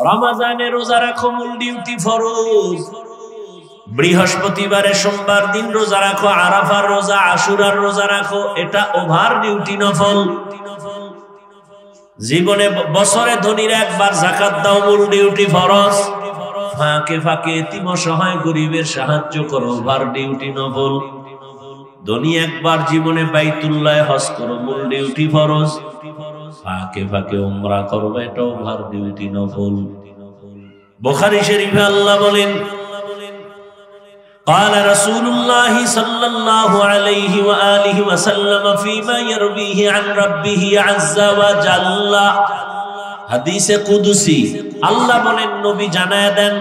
রমজানে রোজা রাখো, মূল ডিউটি ফরজ। বৃহস্পতিবারে সোমবার দিন রোজা রাখো, আরাফার রোজা, আশুরার রোজা রাখো, এটা ওভার ডিউটি নফল। জীবনে বছরে ধনীরা একবার যাকাত দাও, মূল ডিউটি ফরজ। ফাঁকে ফাঁকে এতিম অসহায় গরিবের সাহায্য করো, ওভার ডিউটি নফল। ধনী একবার জীবনে বাইতুল্লাহ হজ করো, মূল ডিউটি ফরজ। ফাঁকে ফাঁকে উমরা করো, এটা ওভার ডিউটি নফল। বুখারী শরীফে আল্লাহ বলেন, قال رسول الله صلى الله عليه وآله وسلم فيما يرويه عن ربه عز وجل। হাদিসে কুদসি আল্লাহ বলেন, নবী জানায়া দেন,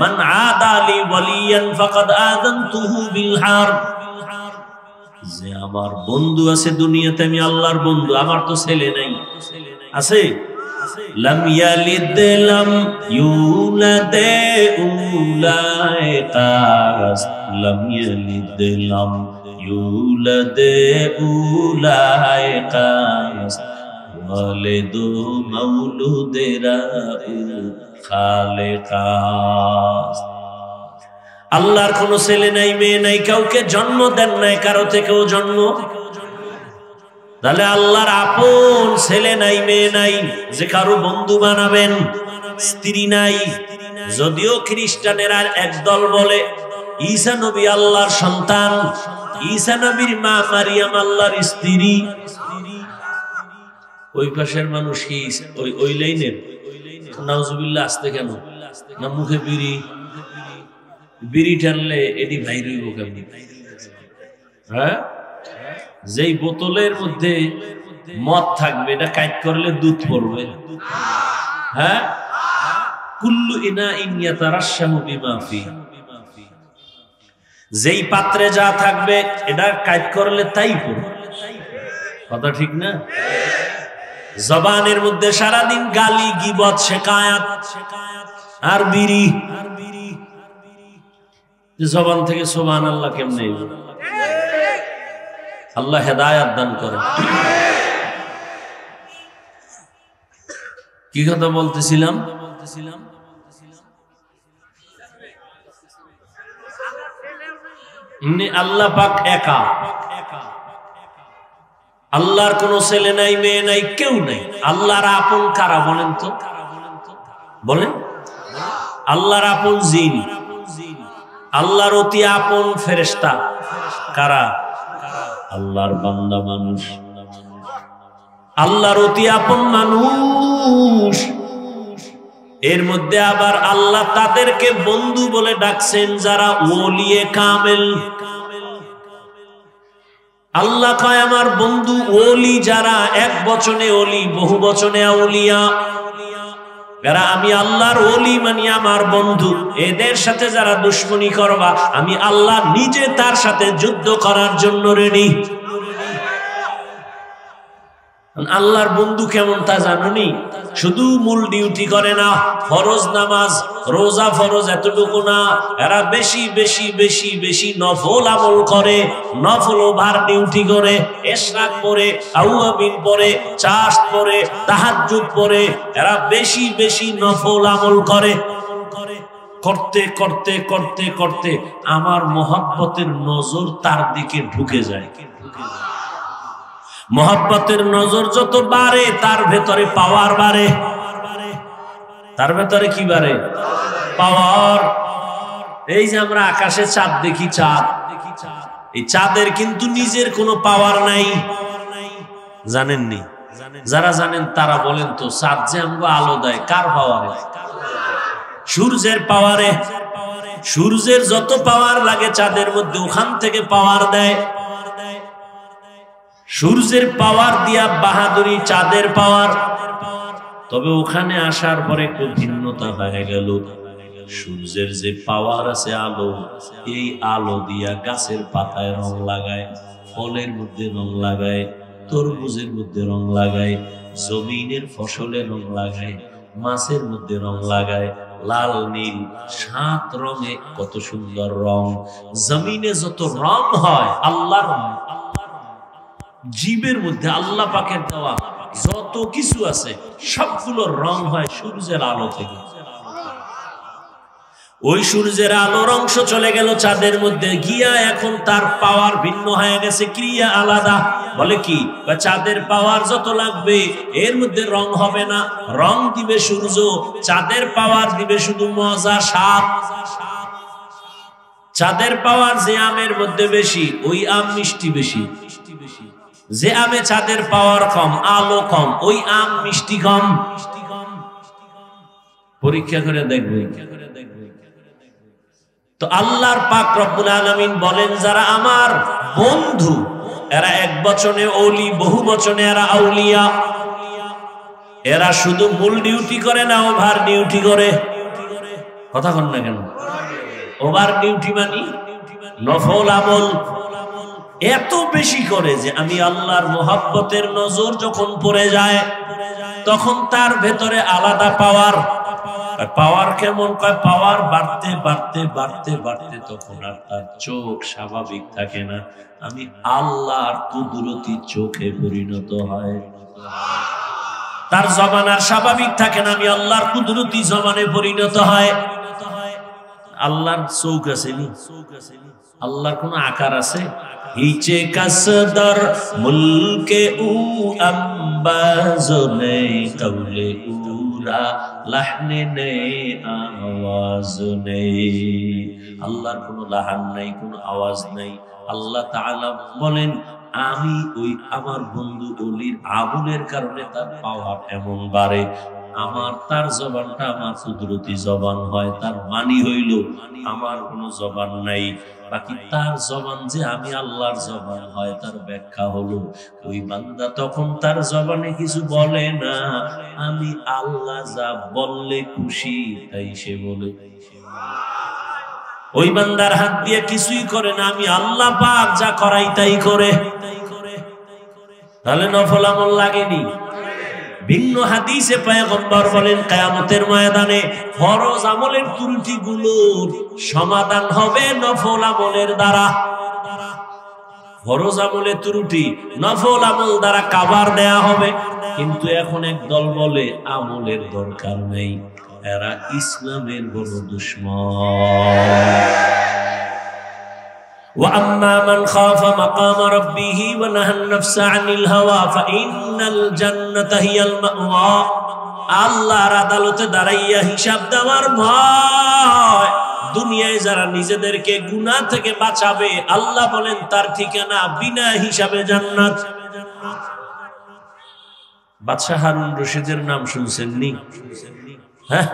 মান আদা লি ওয়ালিয়ান ফাকাদ আযানতুহু বিল হারব। যে আমার বন্ধু আছে দুনিয়াতে, আমি আল্লাহর বন্ধু, আমার তো ছেলে নাই, আছে? লাম ইয়ালিদ লাম ইউলাদ উলাইকা, লাম ইয়ালিদ লাম ইউলাদ উলাইকা, ওয়ালিদু মাউলুদেরা খালেকা। আল্লাহর কোনো ছেলে নাই, মেয়ে নাই, কাউকে জন্ম দেন নাই, কারো থেকেও জন্ম। তাহলে আল্লাহর আপন ছেলে নাই, মেয়ে নাই, যে কারো বন্ধু বানাবেন। স্ত্রী নাই, যদিও খ্রিস্টানেরা একদল বলে ঈসা নবী আল্লাহর সন্তান, ঈসা নবীর মা মারিয়াম আল্লাহর স্ত্রী। ওই পাশের মানুষ কি ওই লাইনের? নাউজুবিল্লাহ। আসতে কেন না? মুখে বিড়ি টানলে এটি বাইর হইব কেমনি? হ্যাঁ, যেই বোতলের মধ্যে মদ থাকবে, এটা কাট করলে দুধ পড়বে। হ্যাঁ, কুল্লু ইনাইন ইয়াতারাশামু বিমা ফি, যেই পাত্রে যা থাকবে এটা কাট করলে তাই পড়বে। কথা ঠিক না? জবানের মধ্যে সারাদিন গালি, গীবত, শিকায়াত আর বিড়ি। জবান থেকে সুবহানাল্লাহ কেমনে? আল্লাহ হেদায়েত দান করেন। কি কথা বলতেছিলাম? আল্লাহ পাক একা, আল্লাহর কোন ছেলে নাই, মেয়ে নাই, কেউ নাই। আল্লাহর আপন কারা বলেন তো? বলেন। আল্লাহর আপন জিন, আল্লাহর অতি আপন ফেরেশতা কারা? আল্লাহর বান্দা মানুষ, আল্লাহর অতি আপন মানুষ। এর মধ্যে আবার আল্লাহ তাদেরকে বন্ধু বলে ডাকছেন যারা ওলিয়ে কামেল। আল্লাহ কয় আমার বন্ধু ওলি যারা, এক বচনে ওলি, বহু বচনে আউলিয়া। যারা আমি আল্লাহর ওলি মানে আমার বন্ধু, এদের সাথে যারা দুশ্মনী করবা, আমি আল্লাহ নিজে তার সাথে যুদ্ধ করার জন্য রেডি। আল্লাহর বন্ধু কেমন তা জানুনি? শুধু মূল ডিউটি করে না, ফরজ নামাজ, রোজা ফরজ এতটুকু না, এরা বেশি বেশি বেশি বেশি নফল আমল করে, নফল ওভার ডিউটি করে, ইশরাক পড়ে, আউয়াবিন পড়ে, চাশ পড়ে, তাহাজ্জুদ পড়ে, এরা বেশি বেশি নফল আমল করে। করতে করতে করতে করতে আমার মহব্বতের নজর তার দিকে ঢুকে যায়। মহব্বতের নজর যত বাড়ে, তার ভেতরে পাওয়ার বাড়ে। তার ভেতরে কি বাড়ে? পাওয়ার। এই যে আমরা আকাশে চাঁদ দেখি, চাঁদ, এই চাঁদের কিন্তু নিজের কোনো পাওয়ার নাই, জানেননি? যারা জানেন তারা বলেন তো, চাঁদ যে আমাকে আলো দেয় কার পাওয়ারে? সূর্যের পাওয়ারে। সূর্যের যত পাওয়ার লাগে চাঁদের মধ্যে, ওখান থেকে পাওয়ার দেয়। সূর্যের পাওয়ার দিয়া বাহাদুরি চাঁদের পাওয়ার। তবে ওখানে আসার পরে একটু ভিন্নতা হয়ে গেল। সূর্যের যে পাওয়ার আছে আলো, এই আলো দিয়া গাছের পাতায় রং লাগায়, ফলের মধ্যে রং লাগায়, তরমুজের মধ্যে রং লাগায়, জমিনের ফসলে রং লাগায়, মাছের মধ্যে রং লাগায়, লাল নীল 7 রঙে কত সুন্দর রং। জমিনে যত রং হয় আল্লাহর জীবের মধ্যে, আল্লাহ পাকের দেওয়া যত কিছু আছে সবগুলোর রং হয় সূর্যের আলো থেকে। ওই সূর্যের আলোর অংশ চলে গেল চাঁদের মধ্যে গিয়া, এখন তার পাওয়ার ভিন্ন হয়ে গেছে, ক্রিয়া আলাদা। বলে কি, চাঁদের পাওয়ার যত লাগবে এর মধ্যে রং হবে না, রং দিবে সূর্য, চাঁদের পাওয়ার দিবে শুধু মজা, স্বাদ। চাঁদের পাওয়ার যে আমের মধ্যে বেশি, ওই আম মিষ্টি বেশি। যে আমে চাঁদের পাওয়ার কম, আলো কম, ওই আম মিষ্টি কম। পরীক্ষা করে দেখবে। তো আল্লাহর পাক রব্বুল আলামিন বলেন, যারা আমার বন্ধু এরা এক বচনে ওলি, বহু বচনে এরা আউলিয়া। এরা শুধু মূল ডিউটি করে না, ওভার ডিউটি করে। কথা কন না কেন? ওভার ডিউটি মানে নফল আমল এত বেশি করে যে আমি আল্লাহর মোহাব্বতের নজর যখন পড়ে যায় তখন তার ভেতরে আলাদা পাওয়ার। পাওয়ার কেমন? কয় পাওয়ার বাড়তে বাড়তে বাড়তে বাড়তে তখন আর তার চোখ স্বাভাবিক থাকে না, আমি আল্লাহর কুদরতি চোখে পরিণত হয়। তার জবান আর স্বাভাবিক থাকে না, আমি আল্লাহর কুদরতি জবানে পরিণত হয়। আল্লাহর চোখ আছে নি? আল্লাহর কোন আকার আছে? হিচে কাসদর মুলকে উ আম্বাজনে কওলে উরা লাহনে নে আওয়াজ নেই। আল্লাহর কোনো লাহান নাই, কোনো আওয়াজ নাই। আল্লাহ তাআলা বলেন, আমি ওই আমার বন্ধু ওলির আমলের কারণে তার পাওয়ার এমন বাড়ে। আমার তার জবানটা আমার কুদরতি জবান হয়, তার মানি হইল আমার কোনো জবান নাই। বাকি তার জবান যে আমি আল্লাহর জবান হয়, তার ব্যাখ্যা হলো ওই বান্দা তখন তার জবানে কিছু বলে না, আমি আল্লাহ যা বললে খুশি তাই সে বলে। ওই বান্দার হাত দিয়ে কিছুই করে না, আমি আল্লাহ পাক যা করাই তাই করে। তাহলে নফল আমল লাগেনি? ভিন্ন হাদিসে পয়গম্বর বলেন, কিয়ামতের ময়দানে ফরজ আমলের ত্রুটিগুলোর সমাধান হবে নফল আমলের দ্বারা। ফরজ আমলের ত্রুটি নফল আমল দ্বারা কাভার দেয়া হবে। কিন্তু এখন এক দল বলে আমলের দরকার নেই, এরা ইসলামের বড় দুশমন। وَأَمَّا مَنْ خَافَ مَقَامَ رَبِّهِ وَنَهَى النَّفْسَ عَنِ الْهَوَى فَإِنَّ الْجَنَّةَ هِيَ الْمَأْوَى। আল্লাহর আদালতে দাঁড়াইয়া হিসাব দেওয়ার ভয়। দুনিয়ায় যারা নিজেদেরকে গুনাহ থেকে বাঁচাবে, আল্লাহ বলেন তার ঠিকানা বিনা হিসাবে জান্নাত। বাদশাহ হারুন রশিদের নাম শুনছেন নি? হ্যাঁ,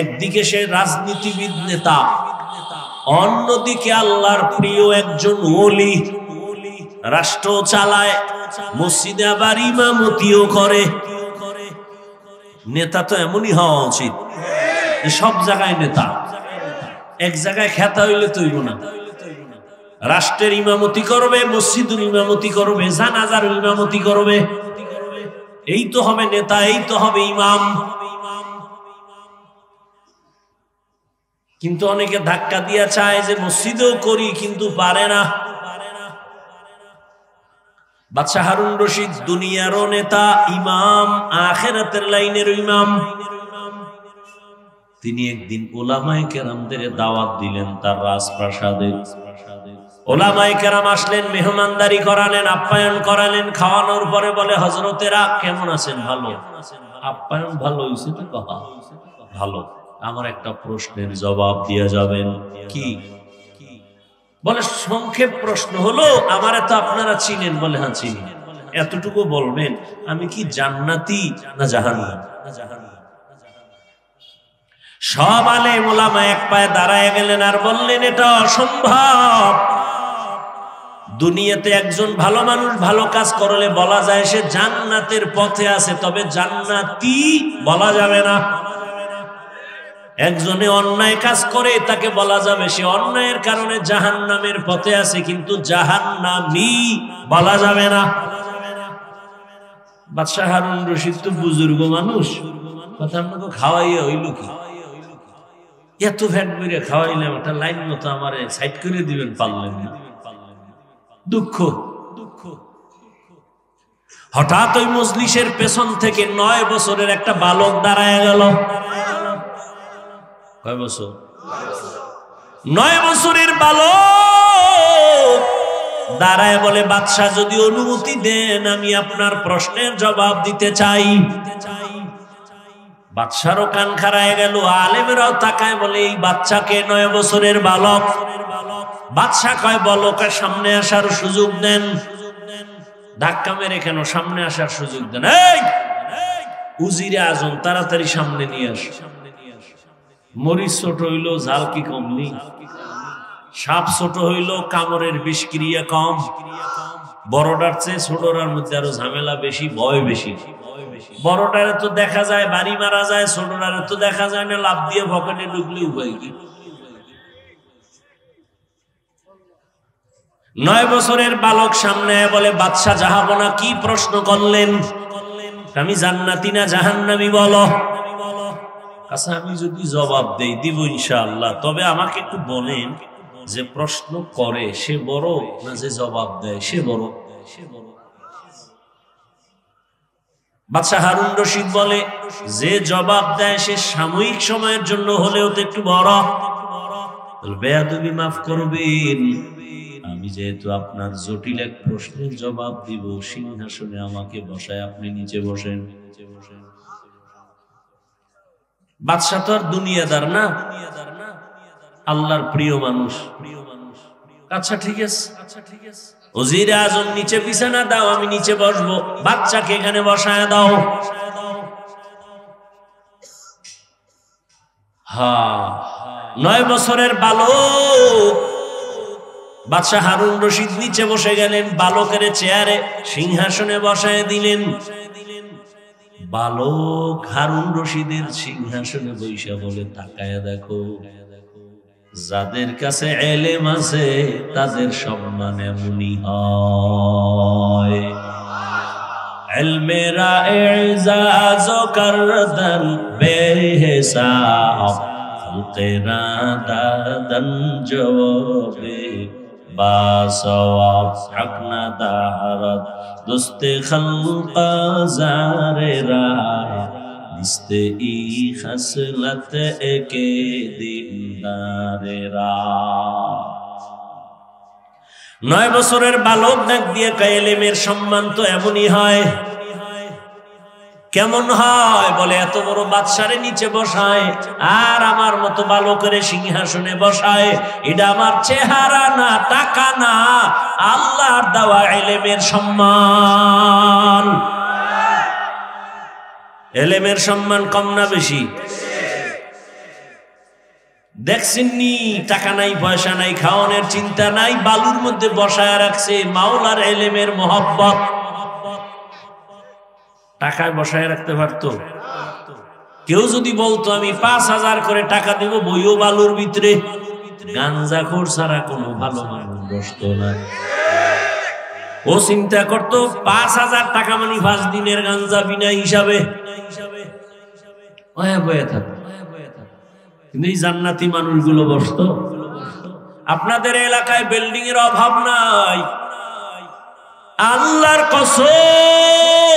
একদিকে সে রাজনীতিবিদ নেতা, অন্যদিকে আল্লাহর প্রিয় একজন ওলি, রাষ্ট্র চালায়, মসজিদে আবার ইমামতিও করে। নেতা তো এমনই হওয়া উচিত, সব জায়গায় নেতা, এক জায়গায় খেতা হইলে তৈব না। রাষ্ট্রের ইমামতি করবে, মসজিদের ইমামতি করবে, জানাজার ইমামতি করবে, এই তো হবে নেতা, এই তো হবে ইমাম। কিন্তু অনেকে ধাক্কা দিয়া চায় যে মসজিদেও করি, কিন্তু পারে না। বাদশাহ হারুন রশিদ দুনিয়ারও নেতা, ইমাম, আখিরাতের লাইনের ইমাম। তিনি একদিন উলামায়ে কেরামদের দাওয়াত দিলেন তার রাজপ্রাসাদে। উলামায়ে কেরাম আসলেন, মেহমানদারি করালেন, আপ্যায়ন করালেন। খাওয়ানোর পরে বলে, হযরতেরা কেমন আছেন? ভালো। আপ্যায়ন ভালো হইছে তো? কথা ভালো। আমার একটা প্রশ্নের জবাব দিয়ে যাবেন। কি? বলে সংক্ষেপ প্রশ্ন হলো, আমারে তো আপনারা চিনেন? বলে হ্যাঁ চিনি। এতটুকু বলবেন, আমি কি জান্নাতি না জাহান্নামী? সব আলেম ওলামা এক পায়ে দাঁড়ায় গেলেন আর বললেন, এটা অসম্ভব। দুনিয়াতে একজন ভালো মানুষ ভালো কাজ করলে বলা যায় সে জান্নাতের পথে আছে, তবে জান্নাতি বলা যাবে না। একজনে অন্যায় কাজ করে তাকে বলা যাবে সে অন্যায়ের কারণে জাহান্নামের পথে আছে, কিন্তু জাহান্নামী বলা যাবে না। বাদশাহ হারুন রশিদ তো বুজুর্গ মানুষ, কথা আপনাকে খাওয়াইয়া হইল কি? এত ভ্যাট বেড়ে খাওয়াইলাম, একটা লাইন মতো আমার সাইড করে দিবেন, পারলেন না। দুঃখ। হঠাৎ ওই মজলিসের পেছন থেকে 9 বছরের একটা বালক দাঁড়ায় গেল। কয় বছর? 9 বছরের বালক দাঁড়ায় বলে, বাদশাহ যদি অনুমতি দেন আমি আপনার প্রশ্নের জবাব দিতে চাই। বাদশারও কান খাড়ায় গেল, আলেমেরাও তাকায় বলে, এই বাচ্চাকে 9 বছরের বালক। বাদশাহ কয়, বলকে সামনে আসার সুযোগ দেন। ধাক্কা মেরে কেন, সামনে আসার সুযোগ দেন। এই উজিরে আজম, তাড়াতাড়ি সামনে নিয়ে আস। মরিচ ছোট হইল, ঝাল কি কমনি? সাপ ছোট হইল, কামড়ের বিষক্রিয়া কম। বড়টার চেয়ে ছোটটার মধ্যে আরো ঝামেলা বেশি, ভয় বেশি। বড়টারে তো দেখা যায় বাড়ি মারা যায়, ছোটটারে তো দেখা যায় না, লাভ দিয়ে পকেটে ঢুকলে উপায় কি? 9 বছরের বালক সামনে বলে, বাদশাহ জাহাবনা কি প্রশ্ন করলেন? আমি জান্নাতি না জাহান্নামী বলো। আচ্ছা, আমি যদি জবাব দেই দিব ইনশাআল্লাহ, তবে আমাকে একটু বলেন যে প্রশ্ন করে সে বড় না যে জবাব দেয় সে বড়? বাদশাহ হারুন রশিদ বলে, যে জবাব দেয় সে সাময়িক সময়ের জন্য হলেও তো একটু বড়। বেয়াদবি মাফ করবেন, আমি যেহেতু আপনার জটিল এক প্রশ্নের জবাব দিব, সিংহাসনে আমাকে বসায় আপনি নিচে বসেন। বাদশাহ তো আর দুনিয়াদার না, আল্লাহর প্রিয় মানুষ। আচ্ছা ঠিক আছে, ওজিরে আজম নিচে বিছানা দাও, আমি নিচে বসবো, বাচ্চাকে এখানে বসায় দাও। হ্যাঁ, 9 বছরের বালক বাদশাহ হারুন রশিদ নিচে বসে গেলেন, বালকের চেয়ারে সিংহাসনে বসায় দিলেন। বালক হারুন রশিদের সিংহাসনে বৈশা বলে, তাকায়া দেখো, যাদের কাছে এলেম আছে তাদের সম্মান এমনই হয়। ইলমেরা ইজাজ করদন বেহিসাব, খালকেরা দাদন জওয়াবে বাসওয়াব, হকনা দারত দুস্তে খালক জারেরা, নিস্তে ই খাসলত একে দিনদারেরা। 9 বছরের বালক ডাক দিয়ে কয়, ইলমের সম্মান তো এমনই হয়। কেমন হয়? বলে, এত বড় বাদশারে নিচে বসায় আর আমার মতো বালকের সিংহাসনে বসায়, এটা আমার চেহারা না, টাকা না, আল্লাহর দেওয়া ইলমের সম্মান। ইলমের সম্মান কম না বেশি? দেখছেননি, টাকা নাই, পয়সা নাই, খাওয়ানোর চিন্তা নাই, বালুর মধ্যে বসায় রাখছে মাওলার ইলমের মোহব্বত। টাকায় বসায় রাখতে পারতো? কেউ যদি বলতো আমি 5000 করে টাকা দেব, বইও বালুর ভিতরে, গাঞ্জাখোর ছাড়া কোনো ভালো মানুষ বসতো না। ও চিন্তা করতো 5000 টাকা মানে 5 দিনের গাঞ্জা বিনা হিসাবে বয়ে থাকতো। কিন্তু এই জান্নাতি মানুষগুলো বসতো। আপনাদের এলাকায় বিল্ডিং এর অভাব নাই, আল্লাহর কসম,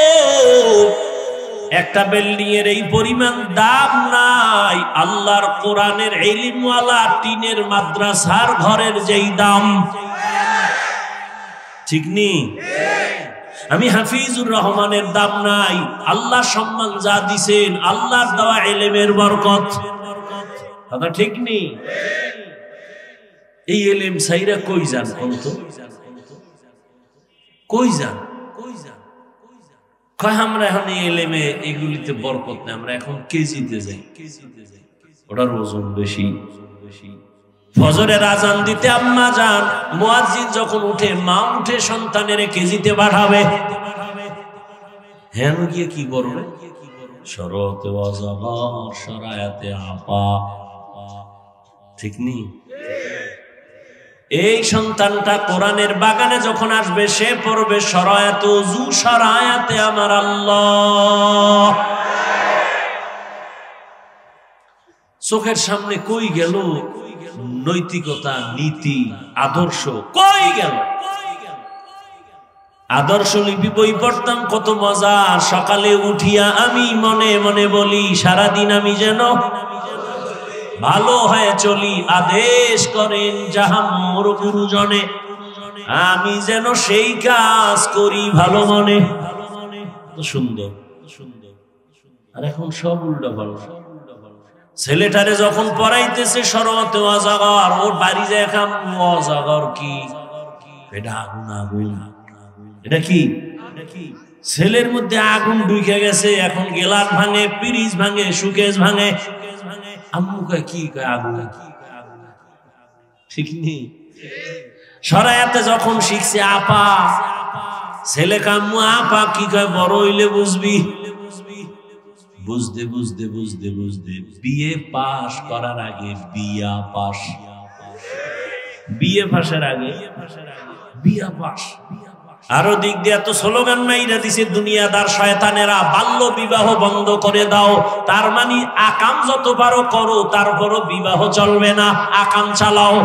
একটা বিল্ডিং এর এই পরিমাণ দাম নাই আল্লাহর কোরআনের ইলমওয়ালা টিনের মাদ্রাসার ঘরের যেই দাম। ঠিক নি? আমি হাফিজুর রহমানের দাম নাই, আল্লাহ সম্মান যা দিছেন আল্লাহর দেওয়া ইলমের বরকত। কথা ঠিক নি? এই ইলম ছাইরা কই যান বলতো? কই যান? কয় আমরা এখন এই ইলমে এগুলিতে বরকত নেই, আমরা এখন কেজিতে যাই, ওটার ওজন বেশি। ফজরের আজান দিতে আম্মা যান, মুয়াজ্জিন যখন উঠে, মা উঠে সন্তানের কেজিতে বাড়াবে। হ্যাঁ গিয়ে কি করবে? শরতে ওয়াজাবার শরায়াতে আপা। ঠিক নি? এই সন্তানটা কোরআনের বাগানে যখন আসবে, সে পড়বে শরায়াত ওযু শরায়াতে আমার আল্লাহ। চোখের সামনে কই গেল নৈতিকতা, নীতি, আদর্শ? কই গেল? আদর্শ লিপি বই পড়তাম, কত মজা। সকালে উঠিয়া আমি মনে মনে বলি, সারাদিন আমি যেন ভালো হয়ে চলি আদেশ করেন যাহা মোর গুরুজনে, আমি যেন সেই কাজ করি ভালো মনে। সুন্দর সুন্দর। আর এখন সব উল্টা পাল্টা। ছেলেটারে যখন পড়াইতেছে শরবতে অজাগর, ওর বাড়ি যায় খাম অজাগর কি এটা আগুন আগুন, এটা কি ছেলের মধ্যে আগুন ঢুকে গেছে। এখন গেলাস ভাঙে, পিরিজ ভাঙে, সুকেশ ভাঙে। আম্মু কয় কি কয় আগুন, শিখিনি। সরায়াতে যখন শিখছে আপা, ছেলে কাম্মু আপা কি কয় বড় হইলে বুঝবি। বুঝতে বুঝতে বুঝতে বুঝতে বিয়ে পাশ করার আগে বিয়া পাশ, বিয়ে পাশের আগে বিয়া পাশ। আরো দিক দিয়ে এত স্লোগান মাইরা দিছে দুনিয়াদার শয়তানেরা, বাল্য বিবাহ বন্ধ করে দাও। তার মানে আকাম যত পারো করো, তারপরও বিবাহ চলবে না, আকাম চালাও।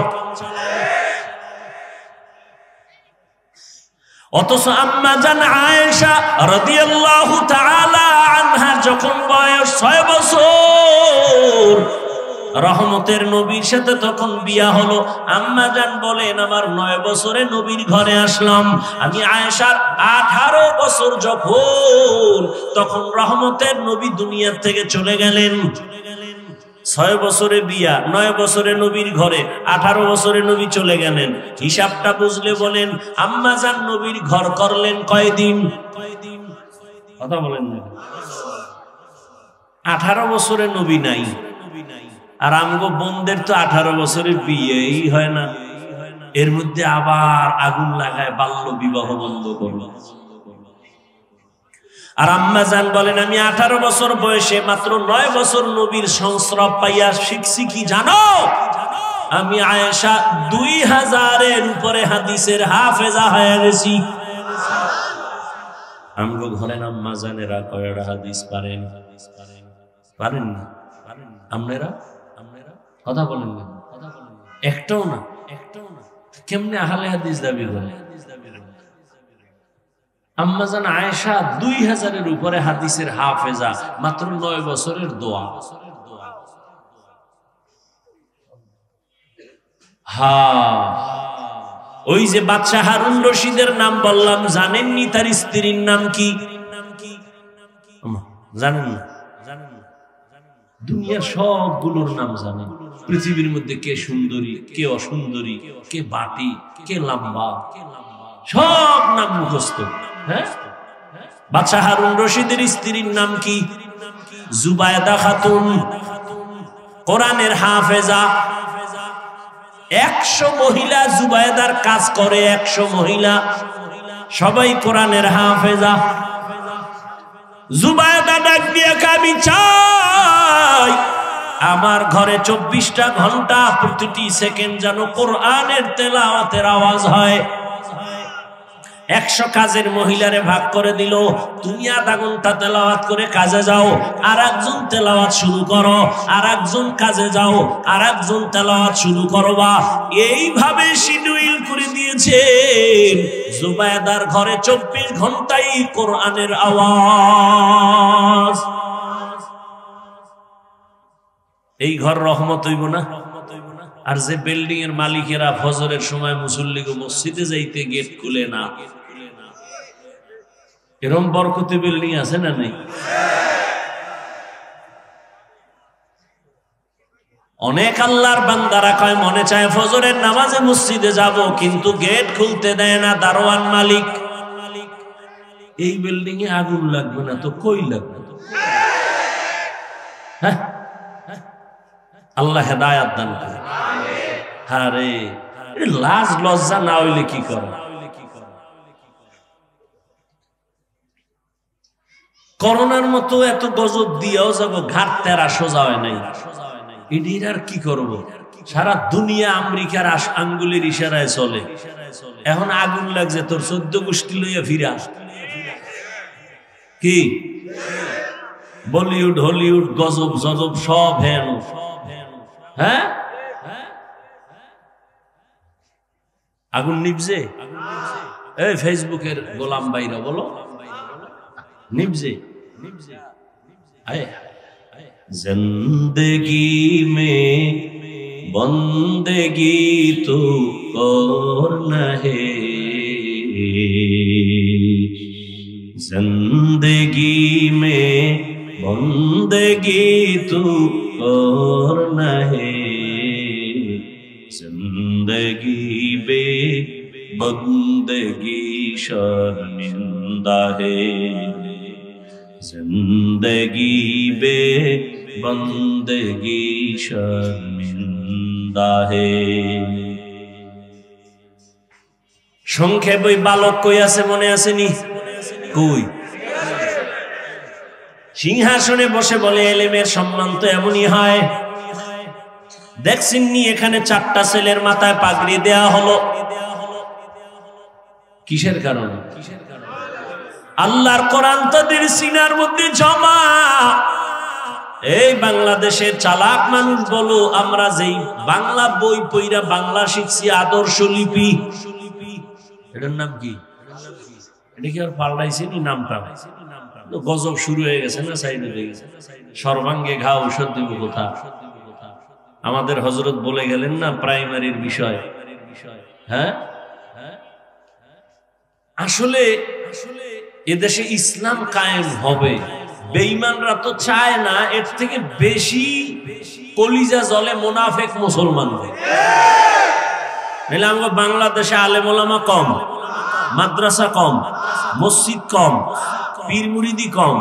অথচ আম্মা জান আয়েশা রাদিয়াল্লাহু তাআলা আনহা যখন বয়স 6 বছর, রহমতের নবীর সাথে তখন বিয়া হলো। আম্মা জান বলেন আমার 9 বছরে নবীর ঘরে আসলাম। আমি আয়েশার 18 বছর যখন, তখন রহমতের নবী দুনিয়া থেকে চলে গেলেন। 6 বছরে বিয়া, 9 বছরে নবীর ঘরে, 18 বছরে নবী চলে গেলেন। হিসাবটা বুঝলে বলেন আম্মা জান নবীর ঘর করলেন কয়দিন? কথা বলেন না। 18 বছরে নবী নাই, আর আমগো বোনদের তো 18 বছরের বিয়েই হয় না। এর মধ্যে আবার আগুন লাগায় বাল্য বিবাহ বন্ধ করল। আর আম্মা জান বলেন আমি 18 বছর বয়সে মাত্র 9 বছর নবীর সংস্রব পাইয়া শিখছি কি জানো? আমি আয়েশা 2000-এর উপরে হাদিসের হাফেজা হয়ে গেছি। আমগো ঘরে আম্মা জানেরা কয়টা হাদিস পারেন? পারেন না? আপনারা কথা বলেন না, একটাও না, একটাও না। কেমনে আহলে হাদিস দাবি করে? আম্মা জান আয়েশা 2000-এর উপরে হাদিসের হাফেজা, মাত্র 9 বছরের দোয়া। ওই যে বাদশাহ হারুন রশিদের নাম বললাম, জানেননি তার স্ত্রীর নাম কি? জানেন না? দুনিয়ার সবগুলোর নাম জানেন। পৃথিবীর মধ্যে কে সুন্দরী, কে অসুন্দরী, কে বাটি, কে লম্বা, সব নাম মুখস্থ। হ্যাঁ, বাদশাহ হারুন রশিদের স্ত্রীর নাম কি? জুবায়দা খাতুন, কোরআনের হাফেজা। 100 মহিলা জুবায়দার কাজ করে, 100 মহিলা, সবাই কোরআনের হাফেজা। জুবায়দা ডাক দিয়ে আমি চাই আমার ঘরে 24টা ঘন্টা প্রতিটি সেকেন্ড যেন কোরআনের তেলাওয়াতের আওয়াজ হয়। 100 কাজের মহিলারে ভাগ করে দিল, তুমি আধা ঘন্টা তেলাওয়াত করে কাজে যাও, আর একজন তেলাওয়াত শুরু করো, আর একজন কাজে যাও, আর একজন তেলাওয়াত শুরু করবা। এইভাবে শিডিউল করে দিয়েছে। জুবায়দার ঘরে 24 ঘন্টাই কোরআনের আওয়াজ। এই ঘর রহমত হইব না? আর যে বিল্ডিং এর মালিকেরা ফজরের সময় মুসল্লিকে মসজিদে যাইতে গেট খুলে না, এরকম বরকতি বিল্ডিং আছে না নাই? অনেক আল্লাহর বান্দারা কয় মনে চায় ফজরের নামাজে মসজিদে যাব, কিন্তু গেট খুলতে দেয় না দারোয়ান মালিক। এই বিল্ডিং এ আগুন লাগবে না তো কই লাগবে? হ্যাঁ, আল্লাহ হেদায়াত দান করে। আরে লাজ লজ্জা না হইলে কি করে? করোনার মতো এত গজব দিয়েও যাব, ঘাট তেরা সোজা হয় নাই। এটির আর কি করব? সারা দুনিয়া আমেরিকার আঙ্গুলের ইশারায় চলে। এখন আগুন লাগছে, তোর 14 গোষ্ঠী লইয়া ফিরা। কি বলিউড হলিউড গজব জজব সব হেন। হ্যাঁ, আগুন নিভছে। এই ফেসবুকের গোলাম ভাইরা বলো, নিভছে। जिंदगी में बंदगी तो करना है, जिंदगी में बंदगी तो करना है, जिंदगी बे बंदगी शर्मिंदा है, जिंदगी बे बंदगी शर्मिंदा है। সংক্ষেপ ওই বালক কই আছে মনে আসেনি? কই সিংহাসনে বসে বলে এলেমের সম্মান তো এমনই হয়। দেখছেননি এখানে 4টা ছেলের মাথায় পাগড়ি দেয়া হলো, কিসের কারণে? আল্লাহর কোরআন তাদের সিনার মধ্যে জমা। এই বাংলাদেশের চালাক মানুষ বলো, আমরা যেই বাংলা বই পইরা বাংলা শিখছি আদর্শ লিপি, এটার নাম কি? এটা কি আর পাল্টাইছে নি নামটা? গজব শুরু হয়ে গেছে না, সাইডে হয়ে গেছে। সর্বাঙ্গে ঘা ঔষধ দিব কোথা? আমাদের হযরত বলে গেলেন না প্রাইমারির বিষয়। হ্যাঁ, আসলে এদেশে ইসলাম কায়েম হবে, বেঈমানরা তো চায় না এর থেকে বেশি কলিজা জ্বলে মুনাফিক মুসলমানদের। নাহলে আমরা বাংলাদেশে আলেম ওলামা কম, মাদ্রাসা কম, মসজিদ কম, পীর মুরিদি কম,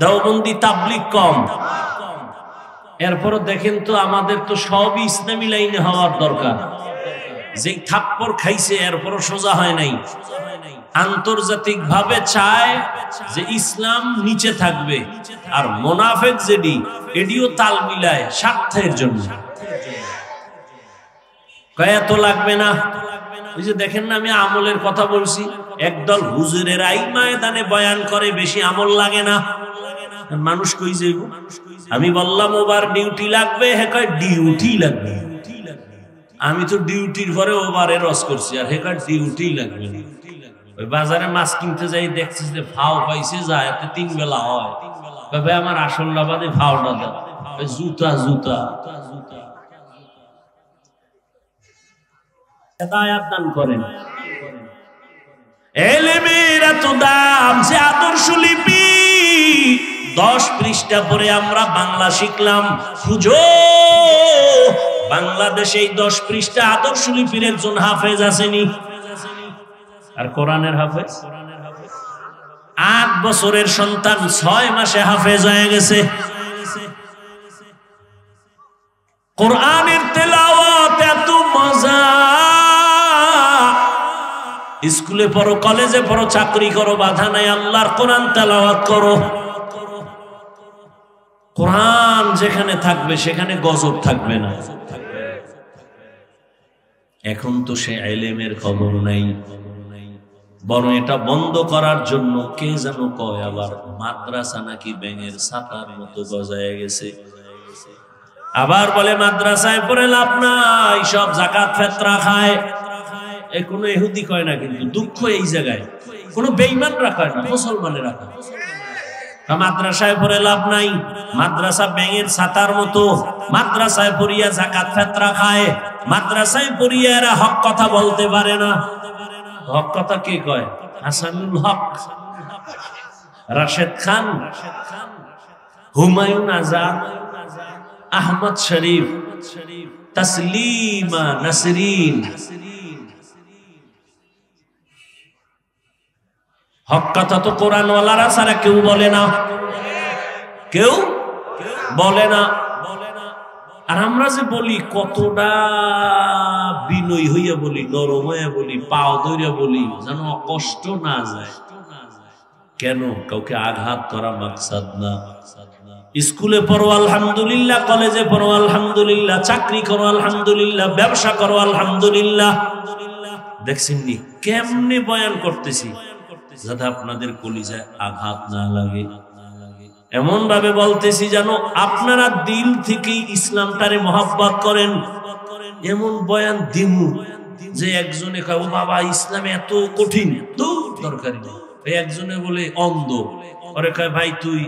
দেওবন্দি তাবলিগ কম। এরপরও দেখেন তো আমাদের তো সবই ইসলামী লাইনে হওয়ার দরকার। যে থাপ্পড় খাইছে এরপরও সোজা হয় নাই। আন্তর্জাতিক ভাবে চায় যে ইসলাম নিচে থাকবে, আর মুনাফিক যেডি এডিও তাল মিলায় স্বার্থের জন্য। কয়া তো লাগবে না। ওই যে দেখেন না, আমি আমলের কথা বলছি, একদল হুজুরের আই ময়দানে বয়ান করে, বেশি আমল লাগে না। মানুষ কই যাইব? আমি বললাম ওভার ডিউটি লাগবে, হে কয় ডিউটি লাগবে। আমি তো ডিউটির পরে ওভারে রস করছি, আর হে কয় ডিউটি লাগবে না। ওই বাজারে মাছ কিনতে যাই দেখছি যে ফাও পাইছে, যায় 3 বেলা হয়। তবে আমার আসল লাভাদে ফাওটা দাও, জুতা জুতা হেদায়েত দান করেন। এলেমের এত দাম যে আদর্শ লিপি 10 পৃষ্ঠা পরে আমরা বাংলা শিখলাম। খুঁজো বাংলাদেশে এই 10 পৃষ্ঠা আদর্শ লিপির একজন হাফেজ আসেনি। আর কোরআনের হাফেজ 8 বছরের সন্তান 6 মাসে হাফেজ হয়ে গেছে। কোরআনের তেলাওয়াত এত মজা। স্কুলে পড়ো, কলেজে পড়ো, চাকরি করো, বাধা নাই, আল্লাহর কোরআন তেলাওয়াত করো। কোরআন যেখানে থাকবে সেখানে গজব থাকবে না। এখন তো সে ইলমের খবর নাই, বরং এটা বন্ধ করার জন্য কে যেন কয় আবার মাদ্রাসা নাকি ব্যাঙের ছাতার মতো গজায় গেছে। আবার বলে মাদ্রাসায় পড়ে লাভ নাই, সব যাকাত ফিতরা খায়। এ কোনো ইহুদি কয় না, কিন্তু দুঃখ এই জায়গায় কোনো বেঈমানরা কয় না, মুসলমানেরা কয়। মাদ্রাসায় পড়ে লাভ নাই, মাদ্রাসা ব্যাঙের ছাতার মতো। মাদ্রাসায় পড়িয়া যাকাত ফিতরা খায়, মাদ্রাসায় পড়িয়া এরা হক কথা বলতে পারে না। হক কথা কে কয়? হাসানুল হক, রাশেদ খান, হুমায়ুন আজাদ, আহমদ শরীফ, তসলিমা নাসরিন। হক কথা তো কোরআনওয়ালারা ছাড়া কেউ বলে না, কেউ বলে না। আর আমরা যে বলি কতটা বিনয়ী হইয়া বলি, নরম হইয়া বলি, পাও ধইরা বলি, যেন কষ্ট না যায়। কেন? কাউকে আঘাত করা মাকসাদ না। স্কুলে পড়ো আলহামদুলিল্লাহ, কলেজে পড়ো আলহামদুলিল্লাহ, চাকরি করো আলহামদুলিল্লাহ, ব্যবসা করো আলহামদুলিল্লাহ। দেখছেন নি কেমনে বয়ান করতেছি যাতে আপনাদের কলিজায় আঘাত না লাগে। এমন ভাবে বলতেছি যেন আপনারা দিল থেকেই ইসলামটারে মহব্বত করেন। এমন বয়ান দিমু যে একজনে কয় ও বাবা ইসলাম এত কঠিন, তো দরকার নেই। একজনে বলে অন্ধ, ওরে কয় ভাই তুই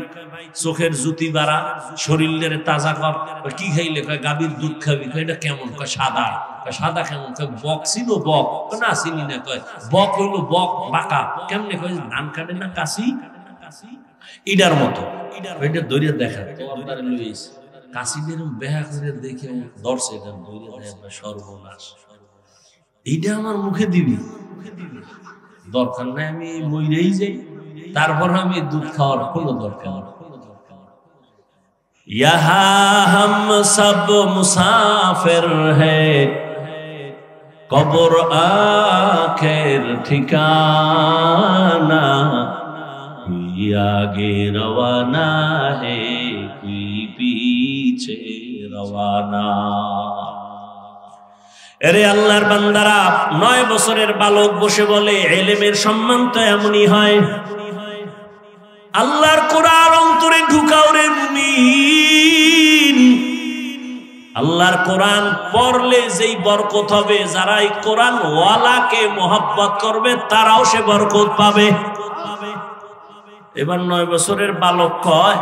চোখের জুতি বাড়া, শরীরের তাজা কর। কি খাইলে? কয় গাভীর দুধ খাবি। কয় এটা কেমন? কয় সাদা। কয় সাদা কেমন? কয় বক ছিল বক। না চিনি না। কয় বক হইলো বক বাঁকা। কেমনে? কয় ধান কাটে না কাশি, ইডার মতো। এটা দৌড়িয়ে দেখা তো আপনার লইস কাশিদের বেহা করে দেখে দর্শে দৌড়িয়ে দেখা সর্বনাশ। এইটা আমার মুখে দিবি? দরকার নাই, আমি মইরেই যাই, তারপর আমি দুধ খাওয়ার কোনো দরকার। ইহা হাম সব মুসাফির হ্যায়, কবর আখের ঠিকানা, कोई आगे रवाना है, कोई पीछे रवाना। এরে আল্লাহর বান্দারা, 9 বছরের বালক বসে বলে ইলমের সম্মান তো এমনই হয়। আল্লাহর কোরআন অন্তরে ঢুকাও রে মুমিন। আল্লাহর কোরআন পড়লে যেই বরকত হবে, যারা এই কোরআন ওয়ালাকে মোহাব্বত করবে তারাও সে বরকত পাবে। এবার 9 বছরের বালক কয়,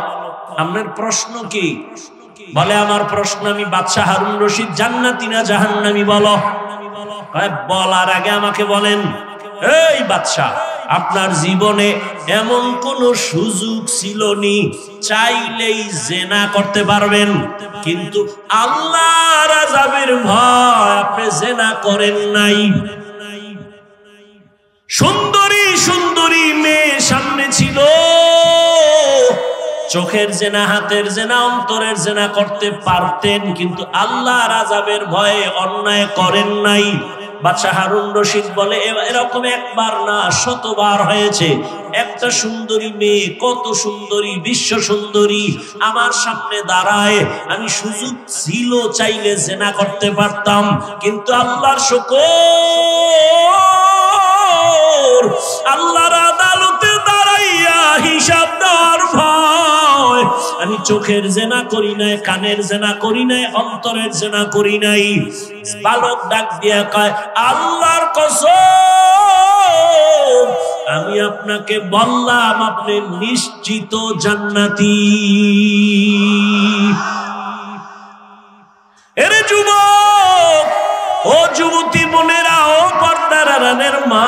আপনার প্রশ্ন কি? বলে আমার প্রশ্ন, আমি বাদশা হারুন রশিদ জান্নাতি না জাহান্নামী বলো। কয় বলার আগে আমাকে বলেন, এই বাদশা, আপনার জীবনে এমন কোন সুযোগ ছিল নি চাইলেই জিনা করতে পারবেন, কিন্তু আল্লাহর আযাবের ভয় আপনি জিনা করেন নাই? সুন্দরী সুন্দরী মেয়ে সামনে ছিল, চোখের জেনা, হাতের জেনা, অন্তরের জেনা করতে পারতেন, কিন্তু আল্লাহর আযাবের ভয়ে অন্যায় করেন নাই। বাদশা হারুন রশিদ বলে এরকম একবার না, শতবার হয়েছে। একটা সুন্দরী মেয়ে, কত সুন্দরী, বিশ্ব সুন্দরী আমার সামনে দাঁড়ায়, আমি সুযোগ ছিল চাইলে জেনা করতে পারতাম, কিন্তু আল্লাহর শুকর, আল্লাহর আদালতে দাঁড়াইয়া হিসাব দেওয়ার ভয় আমি চোখের জেনা করি নাই, কানের জেনা করি নাই, অন্তরের জেনা করি নাই। বালক ডাক দিয়া কয়, আল্লাহর কসম, আমি আপনাকে বললাম আপনি নিশ্চিত জান্নাতি। এরে যুবক, ও যুবতী বোনেরা, ও পর্দার আড়ালের মা,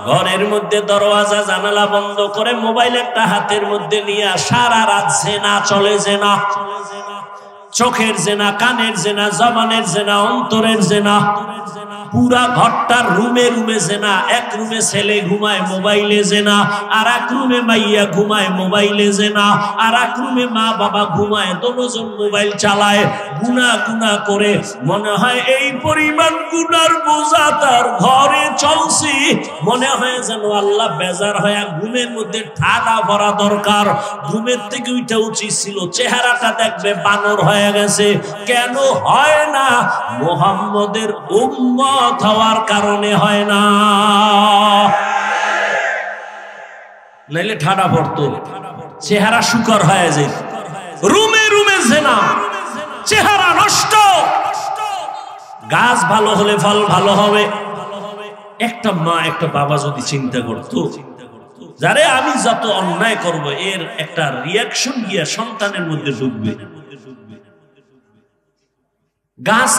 ঘরের মধ্যে দরওয়াজা জানালা বন্ধ করে মোবাইল একটা হাতের মধ্যে নিয়ে সারা রাত জেনা চলে। জেনা, চোখের জেনা, কানের জেনা, জবানের জেনা, অন্তরের জেনা, পুরা ঘরটার রুমে রুমে জেনা। এক রুমে ছেলে ঘুমায়, মোবাইলে জেনা। আর এক রুমে মাইয়া ঘুমায়, মোবাইলে জেনা। আর এক রুমে মা বাবা ঘুমায়, দুজন মোবাইল চালায়। গুনাহ গুনাহ করে মনে হয় এই পরিমাণ গুনার বোঝা তার ঘরে চলছে, মনে হয় যেন আল্লাহ বেজার হয়ে ঘুমের মধ্যে ঠাডা ভরা দরকার। ঘুমের থেকে উঠা উচিত ছিল, চেহারাটা দেখবে বানর হয়ে গেছে। কেন হয় না? মুহাম্মদের উম্মত হওয়ার কারণে হয় না, নাইলে ঠাডা পড়তো, চেহারা শুকর হয়ে যায়। রুমে রুমে জেনা, চেহারা নষ্ট। গাছ ভালো হলে ফল ভালো হবে। একটা মা, একটা বাবা যদি চিন্তা করতো, যারে আমি যত অন্যায় করব এর একটা রিয়াকশন গিয়া সন্তানের মধ্যে ঢুকবে। গাছ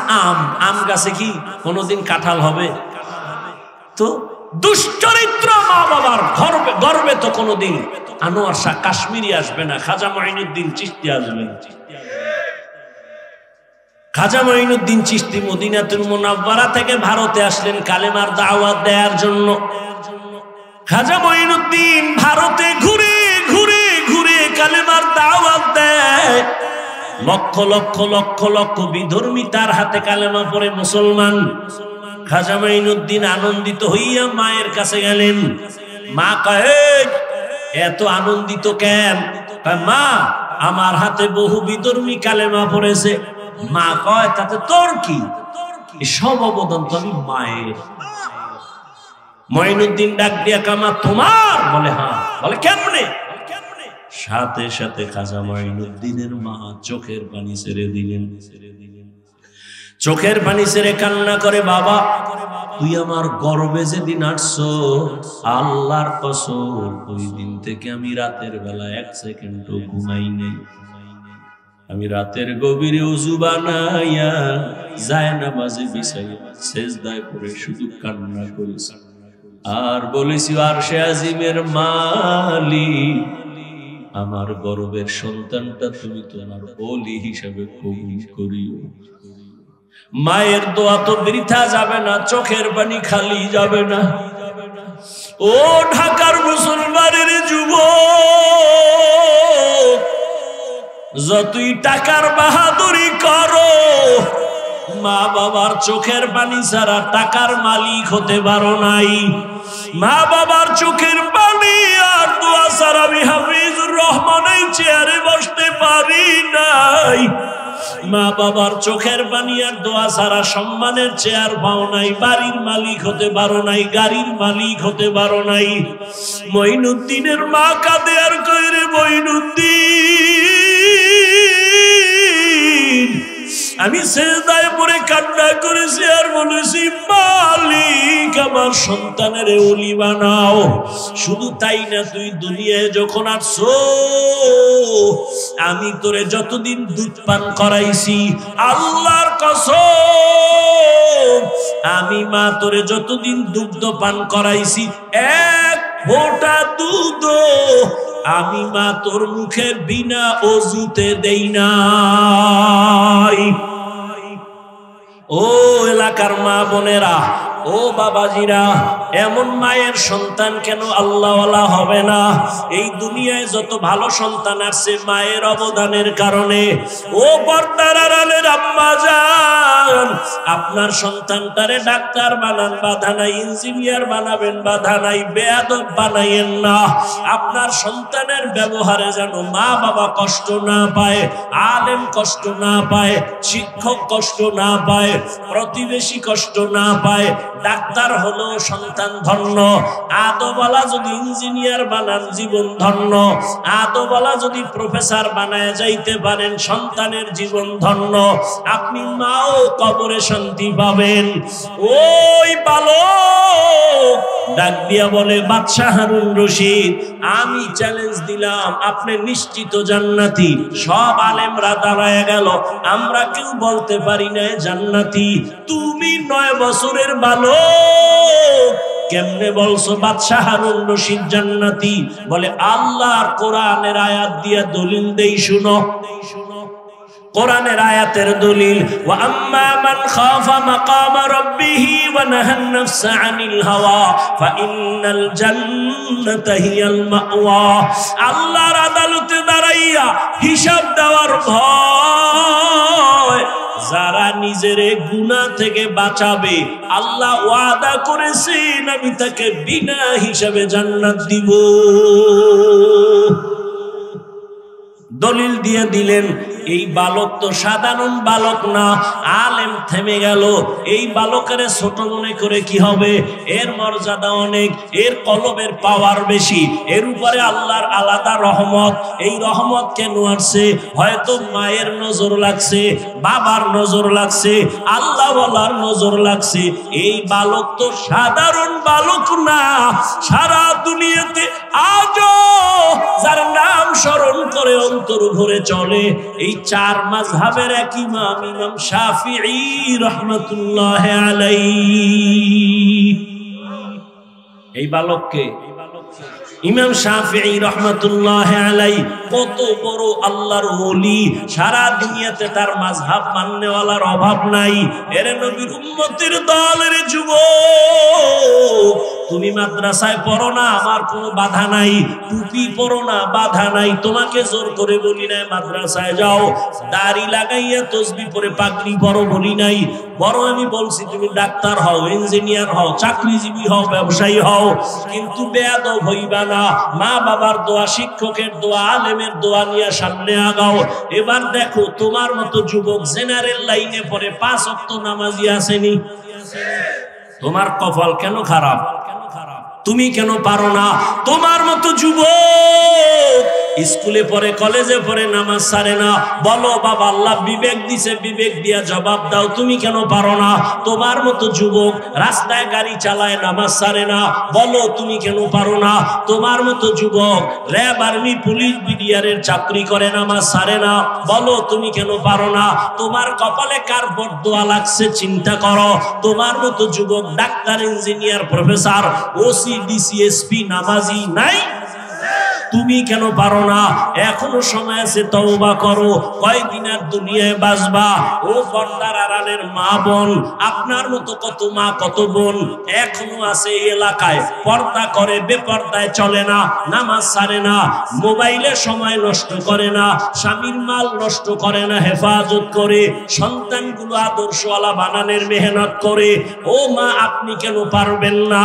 আম গাছে কি কোনদিন কাঁঠাল হবে? তো দুশ্চরিত্র মা বাবার গর্বে তো কোনদিন আনোয়ার শাহ কাশ্মীরি আসবে না, খাজা মঈনুদ্দিন চিশতি আসবে না। খাজা মঈনুদ্দিন চিশতি মদিনাতুল মুনাওয়ারা থেকে ভারতে আসলেন কালেমার দাওয়াত দেওয়ার জন্য। খাজা মঈনুদ্দিন ভারতে ঘুরে ঘুরে ঘুরে কালেমার দাওয়াত দেয়। লক্ষ লক্ষ লক্ষ লক্ষ বিধর্মী তার হাতে কালেমা পড়ে মুসলমান। খাজা মঈনুদ্দিন আনন্দিত হইয়া মায়ের কাছে গেলেন। মা কহে, এত আনন্দিত কেন? মা, আমার হাতে বহু বিধর্মী কালেমা পড়েছে। মা কয়, তাতে তোর কি? সব অবদান তো আমি মায়ের। মঈনুদ্দিন ডাক দিয়া কামা তোমার? বলে হ্যাঁ। বলে কেমনে? সাথে সাথে খাজা মঈনুদ্দিনের মা চোখের পানি ছেড়ে দিলেন। চোখের পানি ছেড়ে কান্না করে, বাবা তুই আমার গর্বে যেদিন আসছো, আল্লাহর কসম ওই দিন থেকে আমি রাতের বেলা 1 সেকেন্ডও ঘুমাই নাই। আমি রাতের গভীরে ওযু বানাইয়া জায়নামাজে বিছাইয়া সেজদায় পড়ে শুধু কান্না করেছি আর বলেছি, আরশে আজিমের মালিক, আমার গর্বের সন্তানটা তুমি তোমার ওলি হিসেবে কবুল করিও। মায়ের দোয়া তো বৃথা যাবে না, চোখের পানি খালি যাবে না। ও ঢাকার মুসলমানের যুবক, যতই টাকার বাহাদুরি করো, মা বাবার চোখের পানি ছাড়া টাকার মালিক হতে পারো নাই। মা বাবার চোখের পানি আর দোয়া ছাড়া আমি হাফিজুর রহমানের চেয়ারে বসতে পারি নাই। মা বাবার চোখের পানি আর দোয়া ছাড়া সম্মানের চেয়ার পাও নাই, বাড়ির মালিক হতে পারো নাই, গাড়ির মালিক হতে পারো নাই। মঈনুদ্দিনের মা কাঁদে আর কইরে, মঈনুদ্দিন আমি সেজদায় পড়ে কান্না করেছি আর বলেছি, মালিক আমার সন্তানের ওলি বানাও। শুধু তাই না, তুই দুনিয়ায় যখন আসছো, আমি তোরে যতদিন দুধ পান করাইছি, আল্লাহর কসম আমি মা তোরে যতদিন দুগ্ধ পান করাইছি, 1 ফোঁটা দুধ আমি মা তোর মুখের বিনা ওযুতে দেই নাই। ও এলাকার মা বোনেরা, ও বাবাজিরা, এমন মায়ের সন্তান কেন আল্লাহওয়ালা হবে না? এই দুনিয়ায় যত ভালো সন্তান আসছে মায়ের অবদানের কারণে। ও পর্দার আড়ালের আম্মা জান, আপনার সন্তানটারে ডাক্তার বানান, বাধা নাই। ইঞ্জিনিয়ার বানাবেন, বাধা নাই। বেয়াদব বানাইয়েন না। আপনার সন্তানের ব্যবহারে যেন মা বাবা কষ্ট না পায়, আলেম কষ্ট না পায়, শিক্ষক কষ্ট না পায়, প্রতিবেশী কষ্ট না পায়। ডাক্তার হলো সন্তান ধন্য, আদওয়ালা যদি ইঞ্জিনিয়ার বানান জীবন ধন্য, আদওয়ালা যদি প্রফেসর বানায় যাইতে পারেন সন্তানের জীবন ধন্য। আপনি মাও কবরে শান্তি পাবেন। ওই বালক ডাক দিয়া বলে, বাদশাহ হারুন রশিদ আমি চ্যালেঞ্জ দিলাম, আপনি নিশ্চিত জান্নাতি। সব আলেমরা দাঁড়ায় গেল, আমরা কেউ বলতে পারি না জান্নাতি। তুমি 9 বছরের বালক, কেমনে বলছো বাদশাহ হারুন রশিদ জান্নাতি? বলে, আল্লাহর কোরআনের আয়াত দিয়া দলিল দেই, শুনো। কোরআনের আয়াতের দলিল, ওয়া আম্মা মান খাফা মাকামা রাব্বিহি ওয়া নাহান নাফসা আনিল হাওয়া ফাইন্নাল জান্নাতা হিয়াল মাওয়া। আল্লাহর আদালতে দাঁড়াইয়া হিসাব দেওয়ার ভয়, যারা নিজের গুনাহ থেকে বাঁচাবে, আল্লাহ ওয়াদা করেছেন আমি তাকে বিনা হিসাবে জান্নাত দিব। দলিল দিয়ে দিলেন। এই বালক তো সাধারণ বালক না, আলেম। থেমে গেল। এই বালকের ছোট মনে করে কি হবে? এর মর্যাদা অনেক, এর কলবের পাওয়ার বেশি, এর উপরে আল্লাহর আলাদা রহমত। এই রহমত কেন আসছে? হয়তো মায়ের নজর লাগছে, বাবার নজর লাগছে, আল্লাহ ওয়ালার নজর লাগছে। এই বালক তো সাধারণ বালক না। সারা দুনিয়াতে আজও যার নাম স্মরণ করে অন্তর ভরে চলে, এই 4 মাযহাবের এক ইমাম, ইমাম শাফিঈ রাহমাতুল্লাহ আলাইহি। এই বালককে ইমাম শাফিঈ রাহমাতুল্লাহ আলাইহি কত বড় আল্লাহর ওলি। সারা দুনিয়াতে তার মাযহাব মাননেওয়ালার অভাব নাই। এর নবীর উম্মতের দলের যুবক, তুমি মাদ্রাসায় পড়ো না, আমার কোনো বাধা নাই। টুপি পড়ো না, বাধা নাই। তোমাকে জোর করে বলি নাই মাদ্রাসায় যাও। দাড়ি লাগাইয়া তসবিহ পরে পাগড়ি পরো বলি নাই। বড় আমি বলছি তুমি ডাক্তার হও, ইঞ্জিনিয়ার হও, চাকরিজীবী হও, ব্যবসায়ী হও, কিন্তু বেয়াদব হইবা না। মা বাবার দোয়া, শিক্ষকের দোয়া, আলেমের দোয়া নিয়ে সামনে আগাও। এবার দেখো তোমার মতো যুবক জেনারেল লাইনে পড়ে 5 ওয়াক্ত নামাজি আসেনি। তোমার কপাল কেন খারাপ? তুমি কেন পারো না? তোমার মতো যুবক স্কুলে পড়ে, কলেজে পড়ে, নামাজ ছাড়ে না। বলো বাবা, আল্লাহ বিবেক দিছে, বিবেক দিয়া জবাব দাও, তুমি কেন পারো না? তোমার মতো যুবক রাস্তায় গাড়ি চালায়, নামাজ ছাড়ে না, বলো তুমি কেন পারো না? তোমার মতো যুবক র্যাব, আর্মি, পুলিশ, বিডিআরের চাকরি করে, নামাজ ছাড়ে না, বলো তুমি কেন পারো না? তোমার কপালে কার বদদোয়া লাগছে চিন্তা করো। তোমার মতো যুবক doctor, engineer, professor, OC, DC, SP নামাজি নাই, তুমি কেন পারো না? এখনো সময় আছে, তওবা করো। কয়দিন আর দুনিয়ায় বাঁচবা? ও পর্দার আড়ালের মা বোন, আপনার মতো কত মা, কত বোন এখনো আছে এই এলাকায়, পর্দা করে, বেপর্দায় চলে না, নামাজ ছাড়ে না, মোবাইলে সময় নষ্ট করে না, স্বামীর মাল নষ্ট করে না, হেফাজত করে, সন্তানগুলো আদর্শওয়ালা বানানোর মেহনত করে। ও মা, আপনি কেন পারবেন না?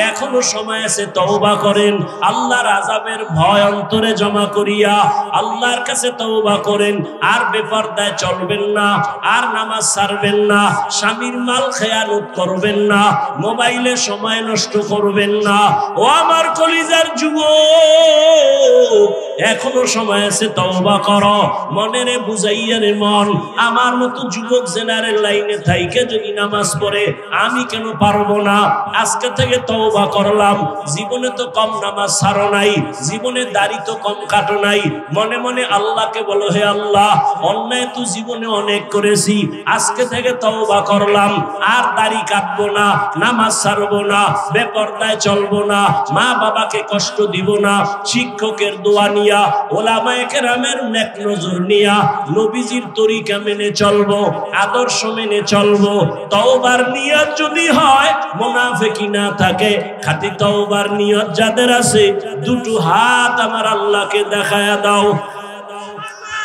এখনো সময় আছে, তওবা করেন। আল্লাহর আযাবের ভয় অন্তরে জমা করিয়া আল্লাহর কাছে তওবা করেন। আর বেপরদায় চলবেন না, আর নামাজ ছাড়বেন না, স্বামীর মাল খেয়ানত করবেন না, মোবাইলে সময় নষ্ট করবেন না। ও আমার কলিজার যুবক, এখনো সময় আছে, তওবা করো। মনেরে বুঝাইয়া রে মন, আমার মতো যুবক জেনারেল লাইনে থাইকে যদি নামাজ পড়ে, আমি কেন পারবো না? আজকে থেকে তওবা করলাম। জীবনে তো কম নামাজ ছাড়ো নাই, জীবনে দাড়ি তো কম কাটো নাই। মনে মনে আল্লাহকে বলো, হে আল্লাহ, অন্যায় তো জীবনে অনেক করেছি, আজকে থেকে তওবা করলাম, আর দাড়ি কাটবো না, নামাজ ছাড়বো না, বেপরদায় চলবো না, মা বাবাকে কষ্ট দিব না, শিক্ষকের দোয়া নিয়া, ওলামায়ে কেরামের নেক নজর নিয়া, নবীজির তরিকা মেনে চলবো, আদর্শ মেনে চলবো। তওবার নিয়ত যদি হয়, মুনাফিকি না থাকে, খাঁটি তওবার নিয়ত যাদের আছে, দুটো হাত আমার আল্লাহকে দেখায়া দাও।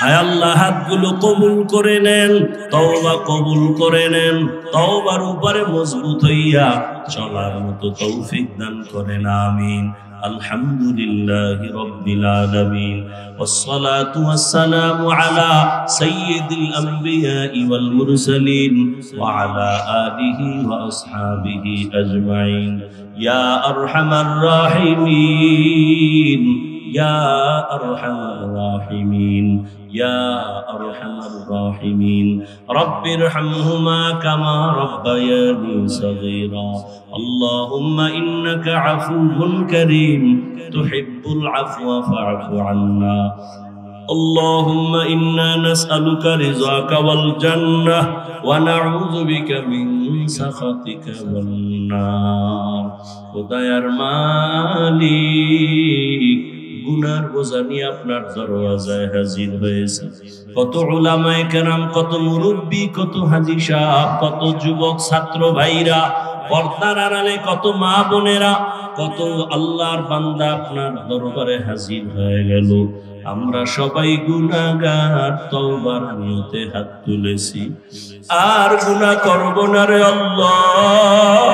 হায় আল্লাহ, হাতগুলো কবুল করে নেন, তওবা কবুল করে নেন, তওবার উপরে মজবুত হইয়া চলার মতো তৌফিক দান করেন, আমিন। আলহামদুলিল্লাহি রাব্বিল আলামিন, ওয়াসসালাতু ওয়াসসালামু আলা সাইয়্যিদিল আমবিয়াই ওয়াল মুরসালিন ওয়া আলা আলিহি ওয়া আসহাবিহি আজমাইন। ইয়া আরহামার রাহিমিন, ইয়া আরহামার রাহিমিন, ইয়া আরহামার রাহিমিন। রব্বিরহামহুমা কামা রাব্বায়ানি সগীরা। আল্লাহুম্মা ইন্নাকা আফুউন কারীম, তুহিব্বুল আফওয়া ফা'ফু আন্না। اللهم إنا نسألك رضاك والجنة ونعوذ بك من سخطك والنار। খুদায়ার মালিক, গুনার বোঝা নিয়ে আপনার দরওয়াজায় হাজির হয়েছে। কত উলামায়ে কেরাম, কত মুরব্বী, কত হাজী সাহেব, কত যুবক ছাত্র ভাইরা, পর্দার আড়ালে কত মা বোনেরা, কত আল্লাহর বান্দা আপনার দরবারে হাজির হয়ে গেল। আমরা সবাই গুনাহগার, তওবার নিয়তে হাত তুলেছি, আর গুনাহ করব না রে আল্লাহ,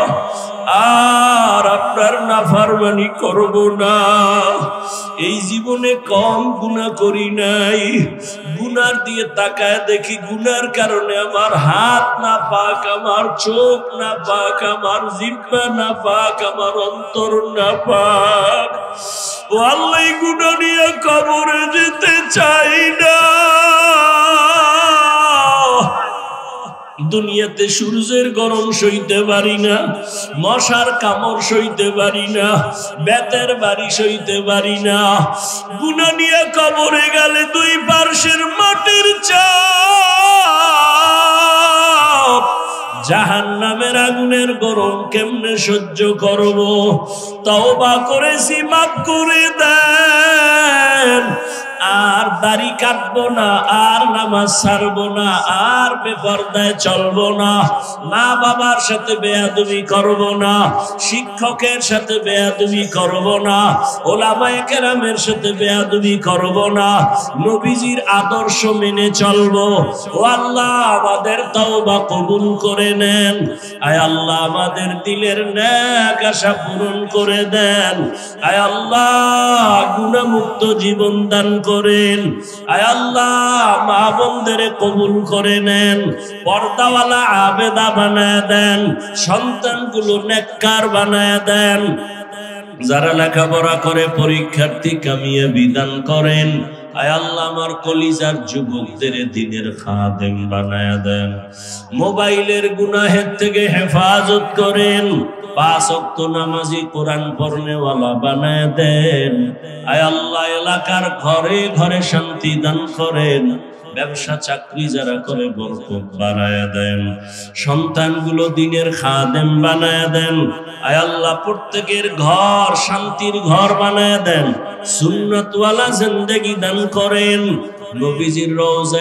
আর আপনার নাফরমানি করব না। এই জীবনে কম গুনাহ করি নাই, গুনার দিয়ে তাকায় দেখি, গুনার কারণে আমার হাত না পাক, আমার চোখ না পাক, আমার জিহ্বা না পাক, আমার অন্তর না পাক। ও আল্লাহ, গুনাহ নিয়ে কবরে যেতে চাই না। দুনিয়াতে সূর্যের গরম সইতে পারি না, মশার কামড় সইতে পারি না, বেতের বাড়ি সইতে পারি না। গুনাহ নিয়ে কবরে গেলে দুই পার্শ্বের মাটির চাপ, জাহান্নামের আগুনের গরম কেমনে সহ্য করব? তওবা করেছি, মাফ করে দেন। আর দাড়ি কাটবো না, আর নামাজ ছাড়বো না, আর বেপরদায় চলবো না, মা বাবার সাথে বেয়াদবি করব না, শিক্ষকের সাথে বেয়াদবি করব না, ওলামায়ে কেরামের সাথে বেয়াদবি করব না, নবীজির আদর্শ মেনে চলবো। ও আল্লাহ, আমাদের তওবা কবুল করে নেন। আয় আল্লাহ, আমাদের দিলের নেক আশা পূরণ করে দেন। আয় আল্লাহ, গুনাহমুক্ত জীবন দান করেন। আয় আল্লাহ, মা বোনদের কবুল করে নেন, পর্দাওয়ালা আবেদা বানায় দেন, সন্তানগুলো নেককার বানায় দেন। যারা লেখাপড়া করে পরীক্ষার্থী কামিয়াবি দান করেন। আয় আল্লাহ আমার কলিজার যুবকদের দ্বীনের খাদেম বানায়া দেন। মোবাইলের গুনাহের থেকে হেফাজত করেন। 5 ওয়াক্ত নামাজি কোরআন পড়নেওয়ালা বানায়া দেন। আয় আল্লাহ এলাকার ঘরে ঘরে শান্তি দান করেন। ব্যবসা চাকরি যারা করে বরকত বাড়ায়া দেন। সন্তানগুলো দ্বীনের খাদেম বানায়া দেন। আয় আল্লাহ প্রত্যেকের ঘর শান্তির ঘর বানায়া দেন। সুন্নাতওয়ালা জিন্দেগি দান করেন। নবীজির রওজায়